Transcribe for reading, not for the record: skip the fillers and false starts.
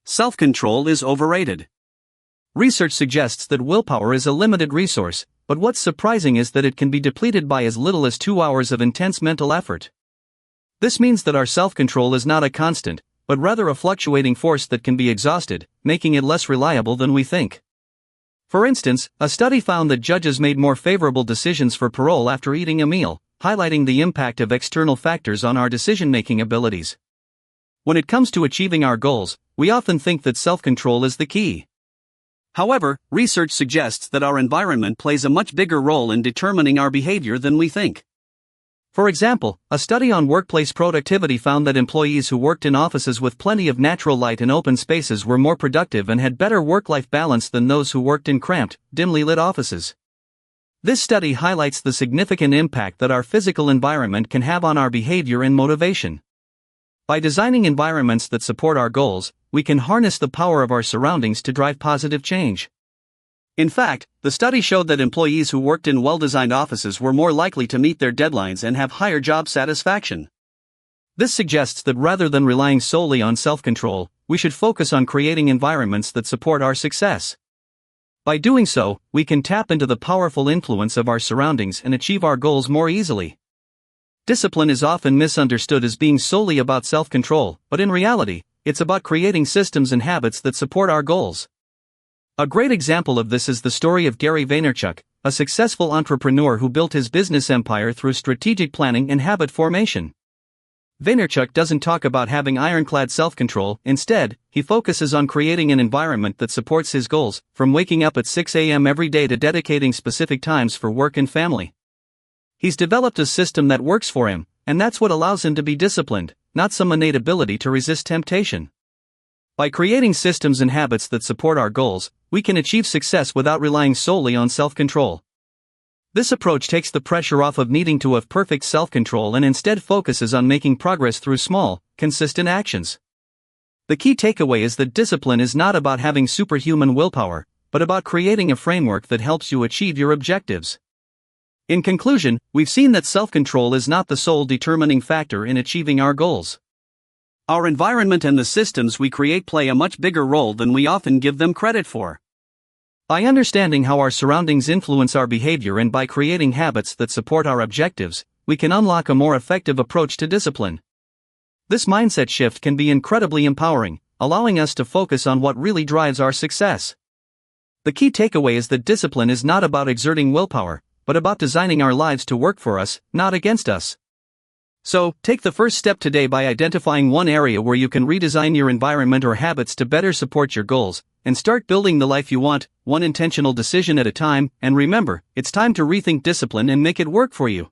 Self-control is overrated. Research suggests that willpower is a limited resource, but what's surprising is that it can be depleted by as little as 2 hours of intense mental effort. This means that our self-control is not a constant, but rather a fluctuating force that can be exhausted, making it less reliable than we think. For instance, a study found that judges made more favorable decisions for parole after eating a meal, highlighting the impact of external factors on our decision-making abilities. When it comes to achieving our goals, we often think that self-control is the key. However, research suggests that our environment plays a much bigger role in determining our behavior than we think. For example, a study on workplace productivity found that employees who worked in offices with plenty of natural light and open spaces were more productive and had better work-life balance than those who worked in cramped, dimly lit offices. This study highlights the significant impact that our physical environment can have on our behavior and motivation. By designing environments that support our goals, we can harness the power of our surroundings to drive positive change. In fact, the study showed that employees who worked in well-designed offices were more likely to meet their deadlines and have higher job satisfaction. This suggests that rather than relying solely on self-control, we should focus on creating environments that support our success. By doing so, we can tap into the powerful influence of our surroundings and achieve our goals more easily. Discipline is often misunderstood as being solely about self-control, but in reality, it's about creating systems and habits that support our goals. A great example of this is the story of Gary Vaynerchuk, a successful entrepreneur who built his business empire through strategic planning and habit formation. Vaynerchuk doesn't talk about having ironclad self-control. Instead, he focuses on creating an environment that supports his goals, from waking up at 6 a.m. every day to dedicating specific times for work and family. He's developed a system that works for him, and that's what allows him to be disciplined, not some innate ability to resist temptation. By creating systems and habits that support our goals, we can achieve success without relying solely on self-control. This approach takes the pressure off of needing to have perfect self-control and instead focuses on making progress through small, consistent actions. The key takeaway is that discipline is not about having superhuman willpower, but about creating a framework that helps you achieve your objectives. In conclusion, we've seen that self-control is not the sole determining factor in achieving our goals. Our environment and the systems we create play a much bigger role than we often give them credit for. By understanding how our surroundings influence our behavior and by creating habits that support our objectives, we can unlock a more effective approach to discipline. This mindset shift can be incredibly empowering, allowing us to focus on what really drives our success. The key takeaway is that discipline is not about exerting willpower, but about designing our lives to work for us, not against us. So, take the first step today by identifying one area where you can redesign your environment or habits to better support your goals, and start building the life you want, one intentional decision at a time. And remember, it's time to rethink discipline and make it work for you.